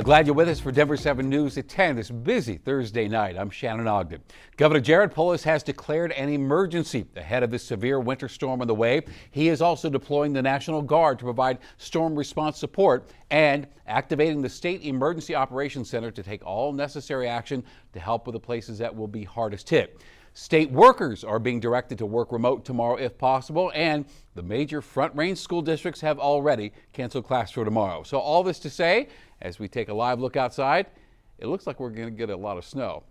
Glad you're with us for Denver 7 News at 10 this busy Thursday night. I'm Shannon Ogden. Governor Jared Polis has declared an emergency ahead of the severe winter storm on the way. He is also deploying the National Guard to provide storm response support and activating the State Emergency Operations Center to take all necessary action to help with the places that will be hardest hit. State workers are being directed to work remote tomorrow if possible, and the major Front Range school districts have already canceled class for tomorrow. So all this to say, as we take a live look outside, it looks like we're going to get a lot of snow.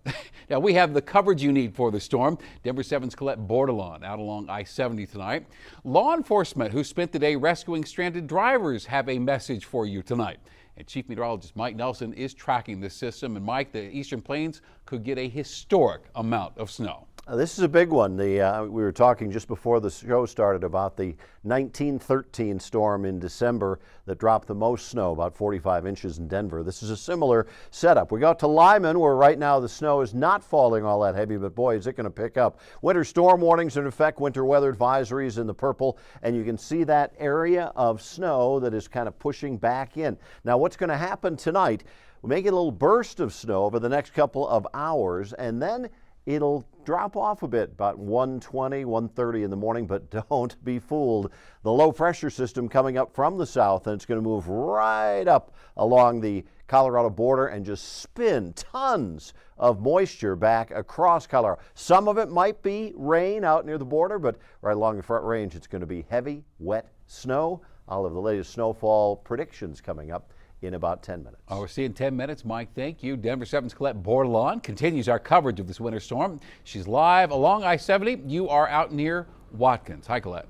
Now, we have the coverage you need for the storm. Denver 7's Colette Bordelon out along I-70 tonight. Law enforcement who spent the day rescuing stranded drivers have a message for you tonight. And Chief Meteorologist Mike Nelson is tracking this system. And Mike, the Eastern Plains could get a historic amount of snow. This is a big one. We were talking just before the show started about the 1913 storm in December that dropped the most snow, about 45 inches in Denver. This is a similar setup. We got to Lyman, where right now the snow is not falling all that heavy, but boy, is it going to pick up. Winter storm warnings are in effect, winter weather advisories in the purple, and you can see that area of snow that is kind of pushing back in. Now, what's going to happen tonight, we may get a little burst of snow over the next couple of hours, and then it'll drop off a bit, about 1:20, 1:30 in the morning, but don't be fooled. The low pressure system coming up from the south, and it's going to move right up along the Colorado border and just spin tons of moisture back across Colorado. Some of it might be rain out near the border, but right along the Front Range, it's going to be heavy, wet snow. I'll have the latest snowfall predictions coming up in about 10 minutes. Oh, we'll see in 10 minutes, Mike. Thank you. Denver 7's Colette Bordelon continues our coverage of this winter storm. She's live along I-70. You are out near Watkins. Hi, Colette.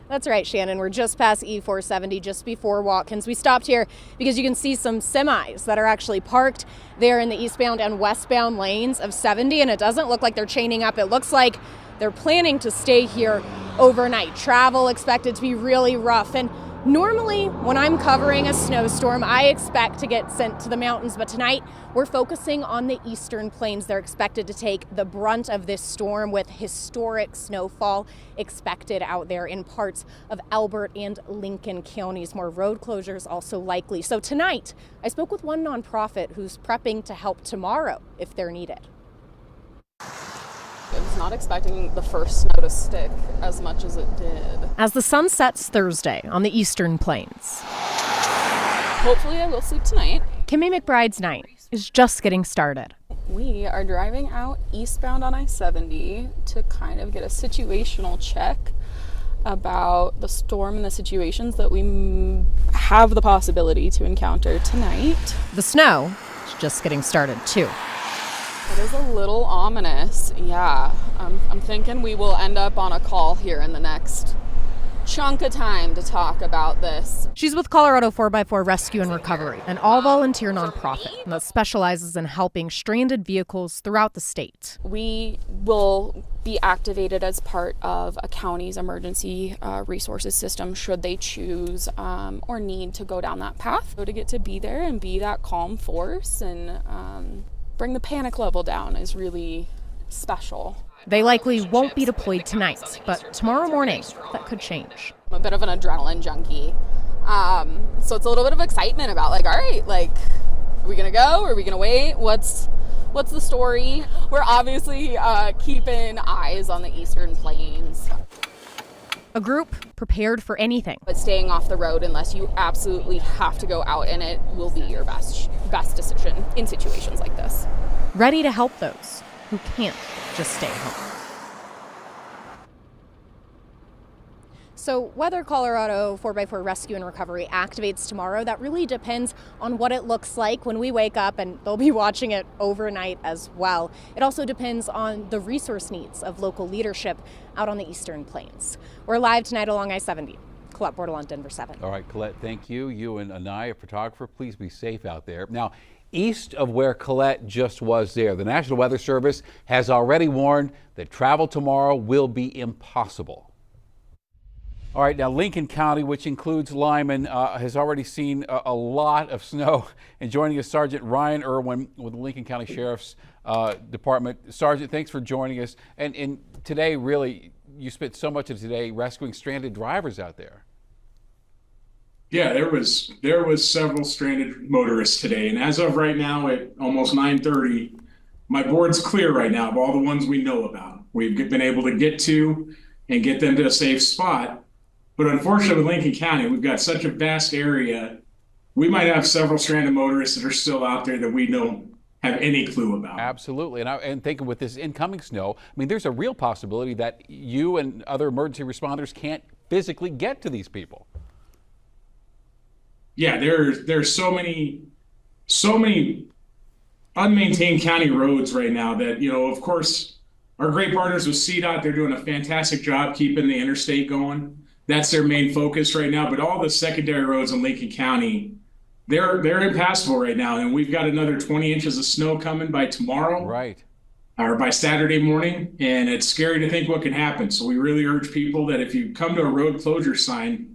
That's right, Shannon. We're just past E470, just before Watkins. We stopped here because you can see some semis that are actually parked there in the eastbound and westbound lanes of 70, and it doesn't look like they're chaining up. It looks like they're planning to stay here overnight. Travel expected to be really rough, and normally, when I'm covering a snowstorm, I expect to get sent to the mountains, but tonight we're focusing on the Eastern Plains. They're expected to take the brunt of this storm with historic snowfall expected out there in parts of Elbert and Lincoln counties. More road closures also likely. So tonight, I spoke with one nonprofit who's prepping to help tomorrow if they're needed. I was not expecting the first snow to stick as much as it did. As the sun sets Thursday on the Eastern Plains, Hopefully I will sleep tonight. Kimmy McBride's night is just getting started. We are driving out eastbound on I-70 to kind of get a situational check about the storm and the situations that we have the possibility to encounter tonight. The snow is just getting started too. It is a little ominous, yeah. I'm thinking we will end up on a call here in the next chunk of time to talk about this. She's with Colorado 4x4 Rescue and Recovery, an all-volunteer nonprofit that specializes in helping stranded vehicles throughout the state. We will be activated as part of a county's emergency resources system should they choose or need to go down that path. So to get to be there and be that calm force and bring the panic level down is really special. They likely won't be deployed tonight, but tomorrow morning, that could change. I'm a bit of an adrenaline junkie. So it's a little bit of excitement about like, all right, like, are we gonna go? Are we gonna wait? What's the story? We're obviously keeping eyes on the Eastern Plains. A group prepared for anything. But staying off the road unless you absolutely have to go out, and it will be your best decision in situations like this. Ready to help those who can't just stay home. So whether Colorado 4x4 Rescue and Recovery activates tomorrow, that really depends on what it looks like when we wake up, and they'll be watching it overnight as well. It also depends on the resource needs of local leadership out on the Eastern Plains. We're live tonight along I-70. Colette Bordelon, Denver 7. All right, Colette, thank you. You and Anai, a photographer, please be safe out there. Now, east of where Colette just was there, the National Weather Service has already warned that travel tomorrow will be impossible. All right, now Lincoln County, which includes Lyman, has already seen a lot of snow. And joining us, Sergeant Ryan Irwin with the Lincoln County Sheriff's Department. Sergeant, thanks for joining us. And today, really, you spent so much of today rescuing stranded drivers out there. Yeah, there was several stranded motorists today, and as of right now at almost 9:30, my board's clear right now of all the ones we know about. We've been able to get to and get them to a safe spot. But unfortunately, with Lincoln County, we've got such a vast area. We might have several stranded motorists that are still out there that we don't have any clue about. Absolutely. And thinking with this incoming snow, I mean, there's a real possibility that you and other emergency responders can't physically get to these people. Yeah, there's so many unmaintained county roads right now that, of course, our great partners with CDOT, they're doing a fantastic job keeping the interstate going. That's their main focus right now. But all the secondary roads in Lincoln County, they're impassable right now. And we've got another 20 inches of snow coming by tomorrow. Right. Or by Saturday morning. And it's scary to think what can happen. So we really urge people that if you come to a road closure sign,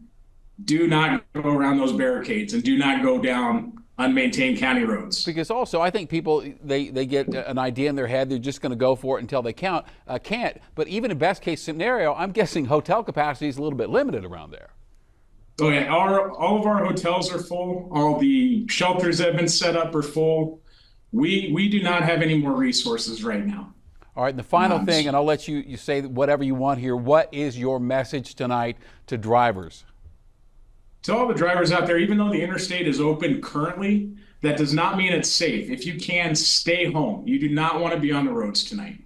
do not go around those barricades and do not go down unmaintained county roads. Because also, I think people, they get an idea in their head, they're just going to go for it until they can't. But even in best case scenario, I'm guessing hotel capacity is a little bit limited around there. Oh yeah, all of our hotels are full. All the shelters that have been set up are full. We do not have any more resources right now. All right, and the final thing, and I'll let you say whatever you want here. What is your message tonight to drivers? To all the drivers out there, even though the interstate is open currently, that does not mean it's safe. If you can, stay home. You do not want to be on the roads tonight.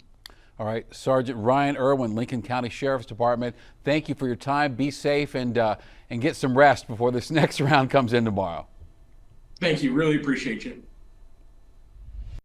All right, Sergeant Ryan Irwin, Lincoln County Sheriff's Department, thank you for your time. Be safe and get some rest before this next round comes in tomorrow. Thank you. Really appreciate you.